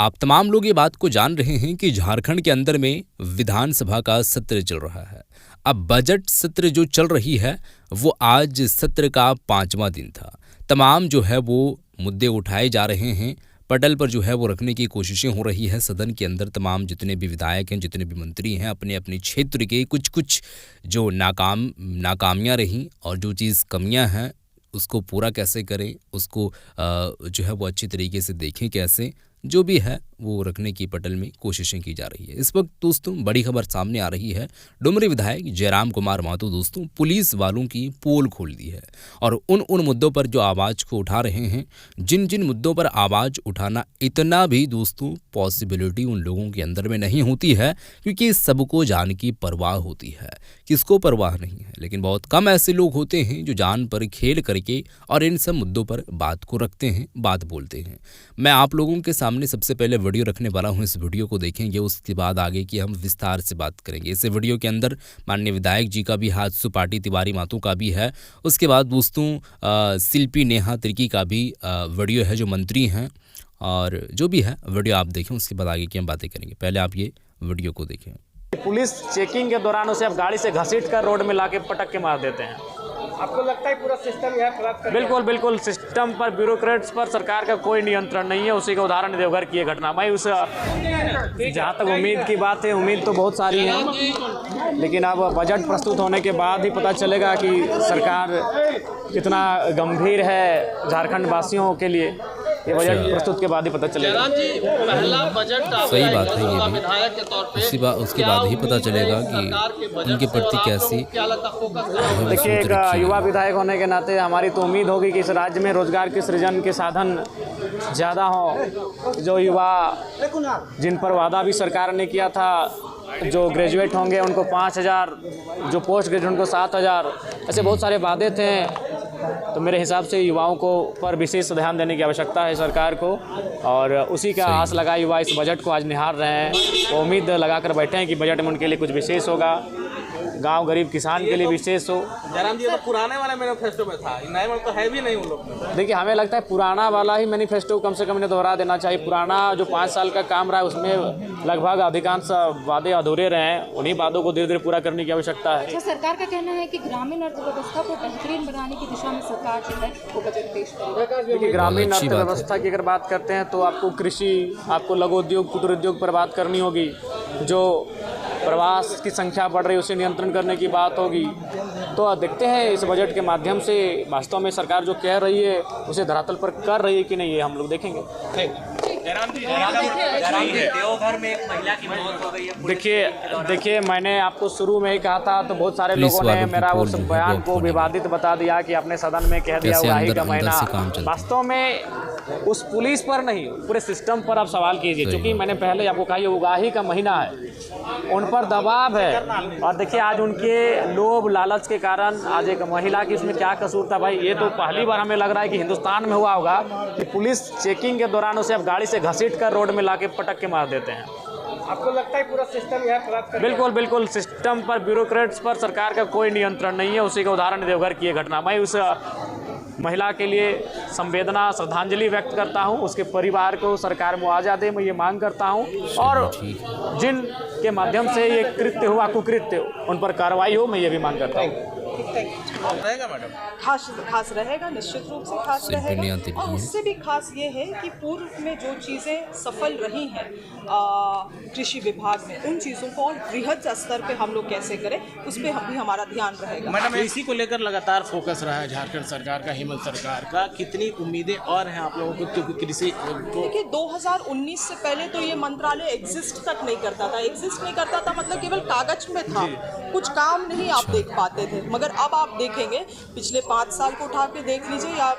आप तमाम लोग ये बात को जान रहे हैं कि झारखंड के अंदर में विधानसभा का सत्र चल रहा है। अब बजट सत्र जो चल रही है वो आज सत्र का 5वां दिन था। तमाम जो है वो मुद्दे उठाए जा रहे हैं, पटल पर जो है वो रखने की कोशिशें हो रही है। सदन के अंदर तमाम जितने भी विधायक हैं, जितने भी मंत्री हैं, अपने अपने क्षेत्र के कुछ कुछ जो नाकामियाँ रहीं और जो चीज़ कमियां हैं उसको पूरा कैसे करें, उसको जो है वो अच्छी तरीके से देखें, कैसे जो भी है वो रखने की पटल में कोशिशें की जा रही है। इस वक्त दोस्तों बड़ी खबर सामने आ रही है। डुमरी विधायक जयराम कुमार महतो दोस्तों पुलिस वालों की पोल खोल दी है और उन मुद्दों पर जो आवाज़ को उठा रहे हैं, जिन जिन मुद्दों पर आवाज़ उठाना इतना भी दोस्तों पॉसिबिलिटी उन लोगों के अंदर में नहीं होती है, क्योंकि सबको जान की परवाह होती है। किसको परवाह नहीं है, लेकिन बहुत कम ऐसे लोग होते हैं जो जान पर खेल करके और इन सब मुद्दों पर बात को रखते हैं, बात बोलते हैं। मैं आप लोगों के सामने सबसे पहले वीडियो रखने वाला हूं, इस वीडियो को देखेंगे, उसके बाद आगे की हम विस्तार से बात करेंगे। इस वीडियो के अंदर माननीय विधायक जी का भी हाथ, सुपाटी तिवारी मातों का भी है। उसके बाद दोस्तों शिल्पी नेहा तिर्की का भी वीडियो है, जो मंत्री हैं, और जो भी है वीडियो आप देखें, उसके बाद आगे की हम बातें करेंगे। पहले आप ये वीडियो को देखें। पुलिस चेकिंग के दौरान उसे अब गाड़ी से घसीट कर रोड में लाके पटक के मार देते हैं। आपको लगता है पूरा सिस्टम यह खराब कर बिल्कुल सिस्टम पर, ब्यूरोक्रेट्स पर सरकार का कोई नियंत्रण नहीं है। उसी का उदाहरण देवघर की ये घटना। मैं उस जहाँ तक उम्मीद की बात है, उम्मीद तो बहुत सारी है, लेकिन अब बजट प्रस्तुत होने के बाद ही पता चलेगा कि सरकार कितना गंभीर है झारखंड वासियों के लिए। ये बजट प्रस्तुत के बाद ही पता चलेगा। पहला बजट सही बात है, ये भी उसके बाद ही पता चलेगा कि उनके प्रति कैसी। देखिए, एक युवा विधायक होने के नाते हमारी तो उम्मीद होगी कि इस राज्य में रोजगार के सृजन के साधन ज़्यादा हों। जो युवा जिन पर वादा भी सरकार ने किया था, जो ग्रेजुएट होंगे उनको 5,000, जो पोस्ट ग्रेजुएट उनको 7,000, ऐसे बहुत सारे वादे थे। तो मेरे हिसाब से युवाओं को पर विशेष ध्यान देने की आवश्यकता है सरकार को, और उसी का आस लगा युवा इस बजट को आज निहार रहे हैं। वो उम्मीद लगा कर बैठे हैं कि बजट में उनके लिए कुछ विशेष होगा, गांव गरीब किसान के लिए विशेष हो। जयराम जी, तो पुराने वाला मैनिफेस्टो में था, नए में तो है भी नहीं उन लोग। देखिए, हमें लगता है पुराना वाला ही मैनिफेस्टो कम से कम इन्हें दोहरा देना चाहिए। पुराना जो 5 साल का काम रहा है उसमें लगभग अधिकांश वादे अधूरे रहे हैं। उन्हीं वादों को धीरे धीरे पूरा करने की आवश्यकता है। सरकार का कहना है कि ग्रामीण अर्थव्यवस्था को बेहतरीन बनाने की दिशा में सरकार जो है वो बजट पेश करेगी। देखिए, ग्रामीण अर्थव्यवस्था की अगर बात करते हैं तो आपको कृषि, आपको लघु उद्योग, कुटीर उद्योग पर बात करनी होगी। जो प्रवास की संख्या बढ़ रही है उसे नियंत्रण करने की बात होगी। तो देखते हैं इस बजट के माध्यम से वास्तव में सरकार जो कह रही है उसे धरातल पर कर रही है कि नहीं, ये हम लोग देखेंगे। देवघर में एक महिला की मौत हो गई है। देखिए, मैंने आपको शुरू में ही कहा था, तो बहुत सारे लोगों ने मेरा उस बयान को विवादित बता दिया कि आपने सदन में कह दिया उगाही का महीना। वास्तव में उस पुलिस पर नहीं, पूरे सिस्टम पर आप सवाल कीजिए, क्योंकि मैंने पहले आपको कहा ये उगाही का महीना है, उन पर दबाव है। और देखिए, आज उनके लोभ लालच के कारण आज एक महिला की इसमें क्या कसूर था भाई? ये तो पहली बार हमें लग रहा है कि हिंदुस्तान में हुआ होगा कि पुलिस चेकिंग के दौरान उसे अब गाड़ी से घसीट कर रोड में लाके पटक के मार देते हैं। आपको लगता है पूरा सिस्टम यह खराब कर बिल्कुल सिस्टम पर, ब्यूरोक्रेट्स पर सरकार का कोई नियंत्रण नहीं है। उसी का उदाहरण देवघर की ये घटना। मैं उस महिला के लिए संवेदना, श्रद्धांजलि व्यक्त करता हूं, उसके परिवार को सरकार मुआवजा दे, मैं ये मांग करता हूं, और जिन के माध्यम से ये कृत्य हुआ, कुकृत्य, उन पर कार्रवाई हो, मैं ये भी मांग करता हूं। रहेगा मैडम, खास रहेगा, निश्चित रूप से खास रहेगा। और उससे भी खास ये है कि पूर्व में जो चीज़ें सफल रही हैं कृषि विभाग में, उन चीज़ों को और बृहद स्तर पे हम लोग कैसे करें, उस पर भी हमारा ध्यान रहेगा। मैडम, इसी को लेकर लगातार फोकस रहा है झारखंड सरकार का, हेमंत सरकार का। कितनी उम्मीदें और हैं आप लोगों को कृषि को? देखिए, 2019 से पहले तो ये मंत्रालय एग्जिस्ट तक नहीं करता था। एग्जिस्ट नहीं करता था मतलब केवल कागज में था, कुछ काम नहीं आप देख पाते थे। मगर अब आप देखेंगे, पिछले 5 साल को उठा के देख लीजिए, या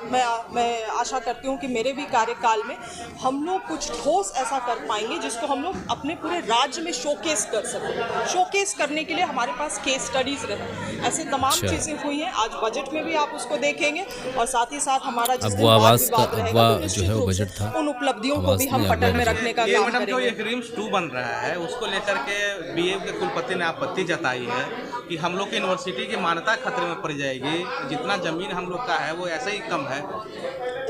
मैं आशा करती हूँ कि मेरे भी कार्यकाल में हम लोग कुछ ठोस ऐसा कर पाएंगे जिसको हम लोग अपने पूरे राज्य में शोकेस कर सकें। शोकेस करने के लिए हमारे पास केस स्टडीज रहे, ऐसे तमाम चीज़ें हुई हैं। आज बजट में भी आप उसको देखेंगे, और साथ ही साथ हमारा जिस दिन वाद रहेगा तो निश्चित रूप से उन उपलब्धियों को भी हम पटल में रखने का काम करेंगे। जो ये ड्रीम्स 2 बन रहा है, उसको लेकर के बीए के कुलपति ने आपत्ति जताई है कि हम लोग की यूनिवर्सिटी की मान्यता खतरे में पड़ जाएगी। जितना जमीन हम लोग का है वो ऐसे ही कम है।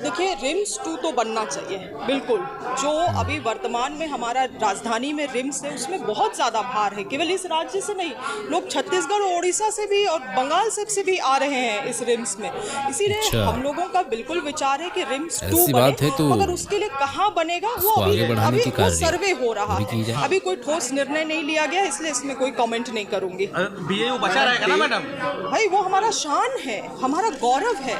देखिए रिम्स 2 तो बनना चाहिए बिल्कुल। जो अभी वर्तमान में हमारा राजधानी में रिम्स है उसमें बहुत ज़्यादा भार है, केवल इस राज्य से नहीं, लोग छत्तीसगढ़ और उड़ीसा से भी और बंगाल से भी आ रहे हैं इस रिम्स में। इसीलिए हम लोगों का बिल्कुल विचार है कि रिम्स 2 बने, मगर उसके लिए कहाँ बनेगा वो अभी सर्वे हो रहा है, अभी कोई ठोस निर्णय नहीं लिया गया, इसलिए इसमें कोई कमेंट नहीं करूंगी। बीएयू बचा रहेगा ना मैडम? भाई वो हमारा शान है, हमारा गौरव है,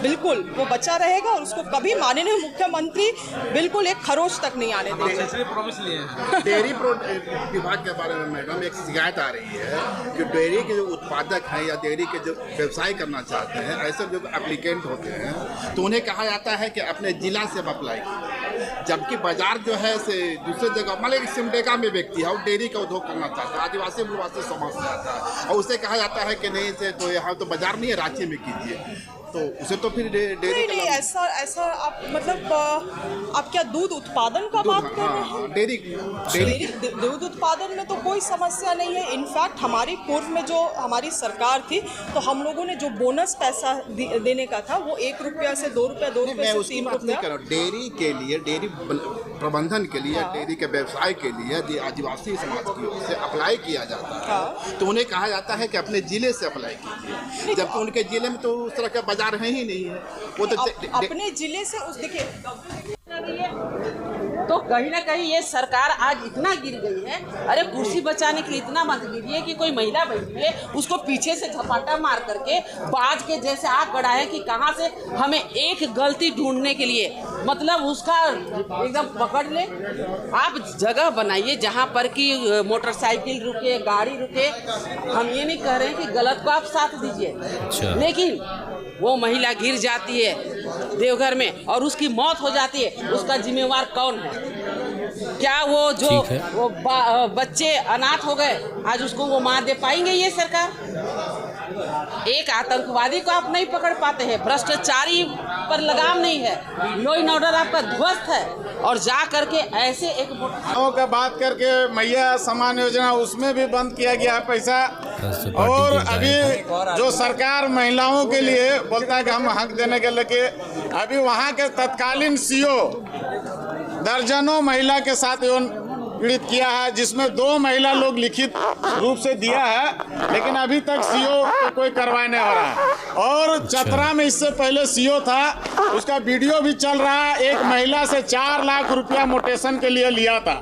बिल्कुल वो बचा रहेगा और उसको कभी माननीय मुख्यमंत्री बिल्कुल एक खरोच तक नहीं आने देंगे। प्रॉमिस लिए हैं। डेयरी विभाग के बारे में मैडम एक शिकायत आ रही है कि डेयरी के जो उत्पादक हैं या डेयरी के जो व्यवसाय करना चाहते हैं, ऐसे जो एप्लीकेंट होते हैं तो उन्हें कहा जाता है कि अपने जिला से अप्लाई कीजिए, जबकि बाजार जो है से दूसरे जगह मान लीजिए सिमडेगा में व्यक्ति है और डेयरी का उद्योग करना चाहता है, आदिवासी मूलवासी समाज से आता है और उसे कहा जाता है कि नहीं से तो यहाँ तो बाजार नहीं है, रांची में कीजिए, तो उसे तो फिर डेयरी नहीं ऐसा आप मतलब आप क्या दूध उत्पादन का बात कर रहे हैं? डेयरी दूध उत्पादन में तो कोई समस्या नहीं है। इनफैक्ट हमारी पूर्व में जो हमारी सरकार थी तो हम लोगों ने जो बोनस पैसा देने का था वो 1 रुपया से 2 रुपया, 2 रुपये से 3 रुपया डेयरी के लिए, डेयरी प्रबंधन के लिए, डेयरी के व्यवसाय के लिए यदि आदिवासी समाज की ओर से अप्लाई किया जाता है तो उन्हें कहा जाता है कि अपने जिले से अप्लाई कीजिए, जबकि उनके जिले में तो उस तरह का बाजार है ही नहीं है। वो तो अपने जिले से उस देखिए तो कहीं ना कहीं ये सरकार आज इतना गिर गई है। अरे कुर्सी बचाने के लिए इतना मत गिरिए कि कोई महिला बैठी है उसको पीछे से झपाटा मार करके बाज के जैसे आग गड़ाए कि कहाँ से हमें एक गलती ढूंढने के लिए मतलब उसका एकदम पकड़ ले। आप जगह बनाइए जहाँ पर कि मोटरसाइकिल रुके, गाड़ी रुके। हम ये नहीं कह रहे हैं कि गलत को आप साथ दीजिए, लेकिन वो महिला गिर जाती है देवघर में और उसकी मौत हो जाती है, उसका जिम्मेवार कौन है? क्या वो जो वो बच्चे अनाथ हो गए आज उसको वो मार दे पाएंगे ये सरकार? एक आतंकवादी को आप नहीं पकड़ पाते हैं, भ्रष्टाचारी पर लगाम नहीं है, लॉ एंड ऑर्डर आपका ध्वस्त है और जा करके ऐसे एक का बात करके मैया समान योजना उसमें भी बंद किया गया है पैसा। और अभी जो सरकार महिलाओं के लिए बोलता है कि हम हक देने के लेके अभी वहाँ के तत्कालीन सीओ दर्जनों महिला के साथ पीड़ित किया है, जिसमें 2 महिला लोग लिखित रूप से दिया है, लेकिन अभी तक सीओ को कोई कार्रवाई नहीं हो रहा है। और चतरा में इससे पहले सीओ था, उसका वीडियो भी चल रहा है, एक महिला से 4 लाख रुपया मोटेशन के लिए लिया था।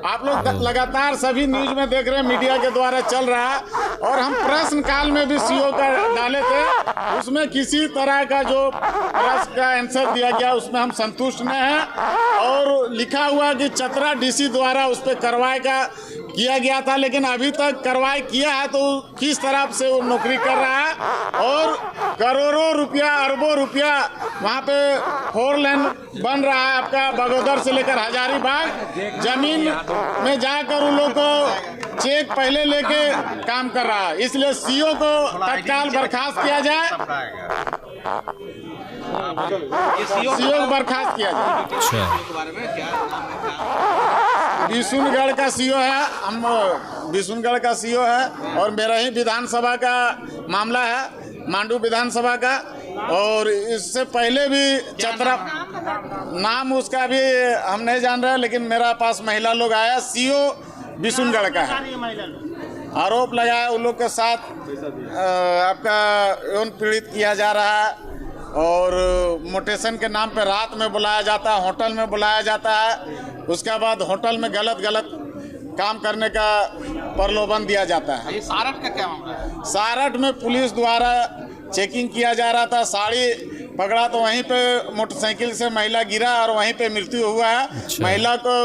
आप लोग लगातार सभी न्यूज में देख रहे हैं, मीडिया के द्वारा चल रहा है। और हम प्रश्न काल में भी सीओ का डाले थे, उसमें किसी तरह का जो प्रश्न का आंसर दिया गया उसमें हम संतुष्ट नहीं हैं। और लिखा हुआ कि चतरा डीसी द्वारा उस कार्रवाई का किया गया था, लेकिन अभी तक कार्रवाई किया है तो किस तरह से वो नौकरी कर रहा है। और करोड़ों रुपया, अरबों रुपया वहाँ पे 4 लेन बन रहा है आपका बगोदर से लेकर हजारीबाग, जमीन में जाकर उन लोग को चेक पहले लेके काम कर रहा है। इसलिए सीओ को तत्काल बर्खास्त किया जाए, सीओ को बर्खास्त किया जाए। बिशुनगढ़ का सीओ है, हम बिशुनगढ़ का सीओ है और मेरा ही विधानसभा का मामला है, मांडू विधानसभा का। और इससे पहले भी चतरा, नाम उसका भी हम नहीं जान रहे, लेकिन मेरा पास महिला लोग आया, सीओ बिशुनगढ़ का है, आरोप लगाया उन लोग के साथ आपका यौन पीड़ित किया जा रहा है। और मोटेशन के नाम पे रात में बुलाया जाता है, होटल में बुलाया जाता है, उसके बाद होटल में गलत काम करने का प्रलोभन दिया जाता है। सारठ का क्या मामला है? सारठ में पुलिस द्वारा चेकिंग किया जा रहा था, साड़ी पकड़ा तो वहीं पे मोटरसाइकिल से महिला गिरा और वहीं पे मृत्यु हुआ है। महिला को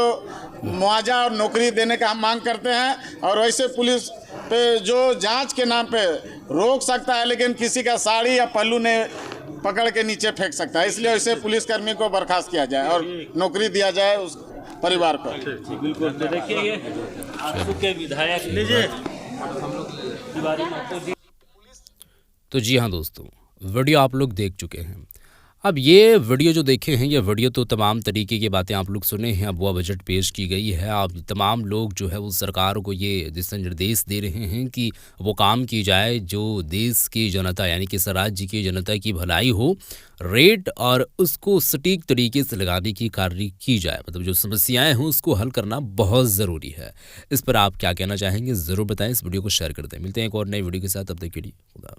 मुआवजा और नौकरी देने का हम मांग करते हैं। और वैसे पुलिस पे जो जांच के नाम पे रोक सकता है, लेकिन किसी का साड़ी या पल्लू ने पकड़ के नीचे फेंक सकता है, इसलिए वैसे पुलिसकर्मी को बर्खास्त किया जाए और नौकरी दिया जाए उस परिवार को। बिल्कुल। तो देखिए ये के विधायक तो जी हाँ दोस्तों, वीडियो आप लोग देख चुके हैं। अब ये वीडियो जो देखे हैं, ये वीडियो तो तमाम तरीके की बातें आप लोग सुने हैं। अब वह बजट पेश की गई है। अब तमाम लोग जो है वो सरकार को ये दिशा निर्देश दे रहे हैं कि वो काम की जाए जो देश की जनता यानी कि इस राज्य की जनता की भलाई हो, रेट और उसको सटीक तरीके से लगाने की कार्य की जाए। मतलब जो समस्याएं हैं उसको हल करना बहुत ज़रूरी है। इस पर आप क्या कहना चाहेंगे ज़रूर बताएं, इस वीडियो को शेयर कर दें। मिलते हैं एक और नई वीडियो के साथ, तब तक के लिए खुदा।